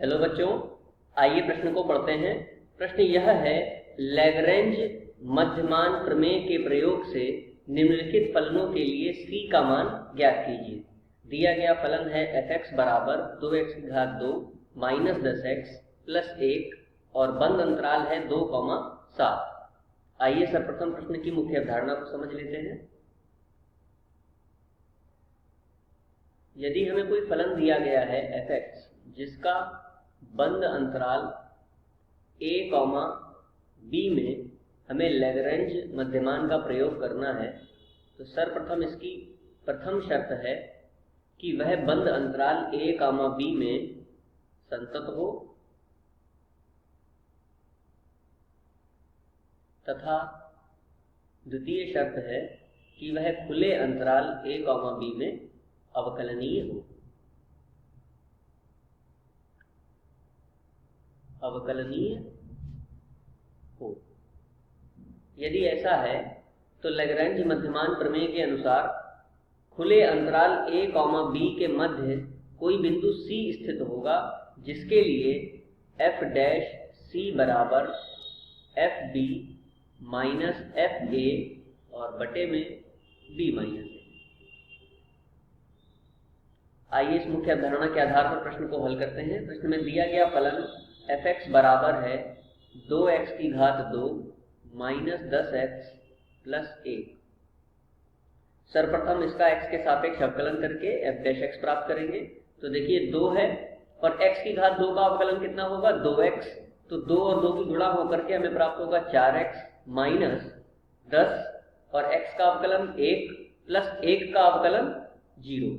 Hello बच्चों, आइए प्रश्न को पढ़ते हैं। प्रश्न यह है, लैग्रेंज मध्यमान प्रमेय के प्रयोग से निम्नलिखित फलनों के लिए c का मान ज्ञात कीजिए। दिया गया फलन है f(x) बराबर 2x⁻2 माइनस 10x प्लस 1 और बंद अंतराल है 2,7। आइए सर्वप्रथम प्रश्न की मुख्य अवधारणा को समझ लेते हैं। यदि हमें कोई फलन दिया गया है f(x) जिसका बंद अंतराल a, b में हमें लैग्रेंज मध्यमान का प्रयोग करना है, तो सर्वप्रथम इसकी प्रथम शर्त है कि वह बंद अंतराल a, b में संतत हो तथा द्वितीय शर्त है कि वह खुले अंतराल a, b में अवकलनीय हो। यदि ऐसा है तो लैग्रेंज मध्यमान प्रमेय के अनुसार खुले अंतराल a, b के मध्य कोई बिंदु C स्थित होगा, जिसके लिए f' बराबर fb माइनस fa और बटे में b माइनस a। आइए इस मुख्य अवधारणा के आधार पर प्रश्न को हल करते हैं। प्रश्न में दिया गया फलन f(x) बराबर है 2x⁻2 माइनस 10x प्लस 1। सर्वप्रथम इसका x के सापेक्ष अवकलन करके f' प्राप्त करेंगे। तो देखिए 2 है और x⁻2 का अवकलन कितना होगा 2x, तो 2 और 2 की गुणा होकर के हमें प्राप्त होगा 4x माइनस 10 और x का अवकलन 1 प्लस 1 का अवकलन 0,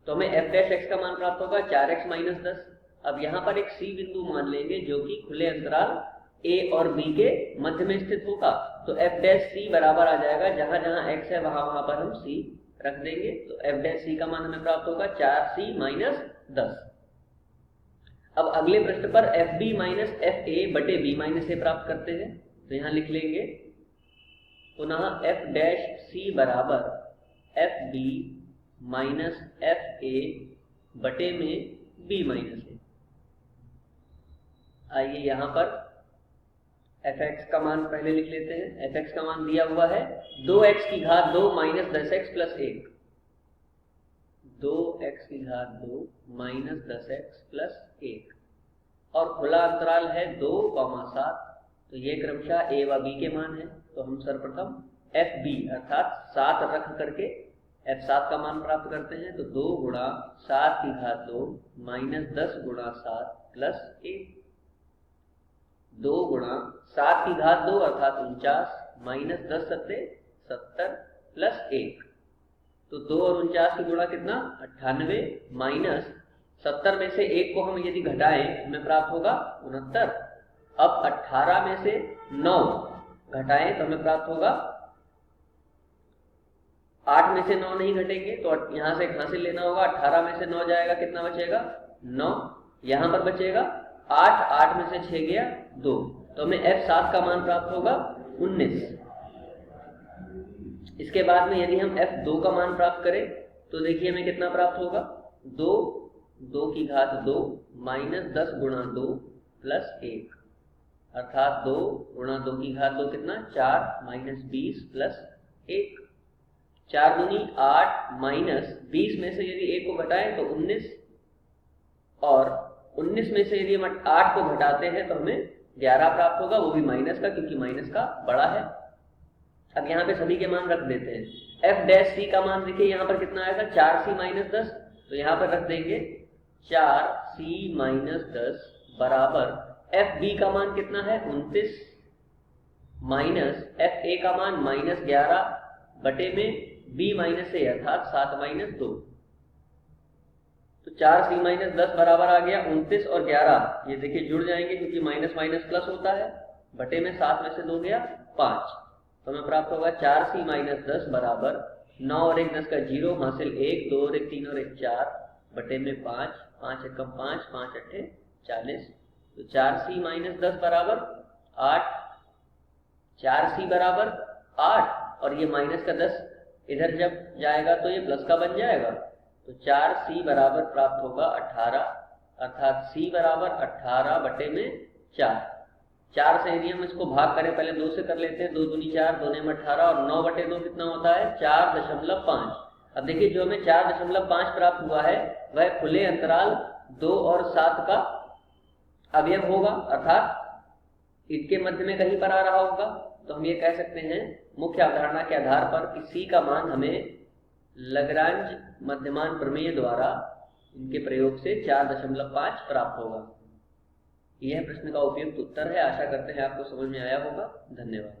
तो हमें f' का मान प्राप्त होगा 4x माइनस 10। अब यहाँ पर एक C बिंदु मान लेंगे जो कि खुले अंतराल A और B के मध्य में स्थित होगा, तो f' बराबर आ जाएगा, जहां जहां x है वहां पर हम C रख देंगे, तो f' का मान हमें प्राप्त होगा 4c माइनस 10। अब अगले प्रश्न पर fb माइनस fa बटे b माइनस a प्राप्त करते हैं, तो यहाँ लिख लेंगे पुनः f' बराबर fb माइनस fa बटे में b माइनस a। आइए यहाँ पर f(x) का मान पहले लिख लेते हैं। f(x) का मान दिया हुआ है 2x⁻2 minus 10x plus 1, 2x⁻2 minus 10x plus 1 और खुला अंतराल है 2,7, तो ये क्रमशः a व b के मान है। तो हम सर्वप्रथम fb अर्थात 7 रख करके f7 का मान प्राप्त करते हैं, तो 2 गुणा 7⁻2 माइनस 10 गुणा 7 प्लस 1, 2 गुणा 7⁻2 अर्थात 49 माइनस 10 सत्ते 70 प्लस 1, तो 2 और 49 की गुणा कितना 98 माइनस 70 में से 1 को हम यदि घटाएं हमें प्राप्त होगा 69। अब 18 में से 9 घटाएं तो हमें प्राप्त होगा 8 में से 9 नहीं घटेंगे, तो यहाँ से कहाँ से लेना होगा, 18 में से 9 जाएगा, कितना बचेगा 9, यहाँ पर बचेगा 8, 8 में से 6 गया 2, तो हमें f7 का मान प्राप्त होगा 19। इसके बाद में यदि हम f2 का मान प्राप्त करें तो देखिए हमें कितना प्राप्त होगा 2 माइनस 10 गुणा 2 प्लस 1 अर्थात 2 गुणा 2 कितना 4 माइनस 20 प्लस 1, 4 दूनी 8 माइनस 20 में से यदि 1 को घटाएं तो 19 और 19 में से यदि हम 8 को घटाते हैं तो हमें 11 प्राप्त होगा, वो भी माइनस का, क्योंकि माइनस का बड़ा है। अब यहाँ पे सभी के मान रख देते हैं। f' का मान देखिए यहाँ पर कितना आएगा 4c माइनस 10, तो यहाँ पर रख देंगे 4c माइनस 10 बराबर fb का मान कितना है 29 माइनस fa का मान माइनस 11 बटे में b माइनस a अर्थात 7 माइनस 2, तो 4c माइनस 10 बराबर आ गया 29 और 11, ये देखिए जुड़ जाएंगे क्योंकि माइनस माइनस प्लस होता है, बटे में 7 में से 2 गया 5, तो हमें प्राप्त होगा 4c माइनस 10 बराबर 9 और 1 10 का 0 हासिल 1, 2 और 1 3 और 1 4 बटे में 5, 5 एकम 5, 5 अट्ठे 40, तो 4c माइनस 10 बराबर 8, 4c बराबर 8 और ये माइनस का 10 इधर जब जाएगा तो ये प्लस का बन जाएगा, तो 4c बराबर प्राप्त होगा 18 अर्थात सी बराबर 18/4। 4 से यदि हम इसको भाग करें, पहले 2 से कर लेते हैं, 2 दूनी 4, 2 में 18 और 9/2 कितना होता है 4.5। अब देखिए जो हमें 4.5 प्राप्त हुआ है वह खुले अंतराल 2 और 7 का अवयव होगा, अर्थात इनके मध्य में कहीं पर आ रहा होगा। तो हम ये कह सकते हैं मुख्य अवधारणा के आधार पर कि सी का मान हमें लैग्रांज मध्यमान प्रमेय द्वारा इनके प्रयोग से 4.5 प्राप्त होगा। यह प्रश्न का उपयुक्त उत्तर है। आशा करते हैं आपको समझ में आया होगा। धन्यवाद।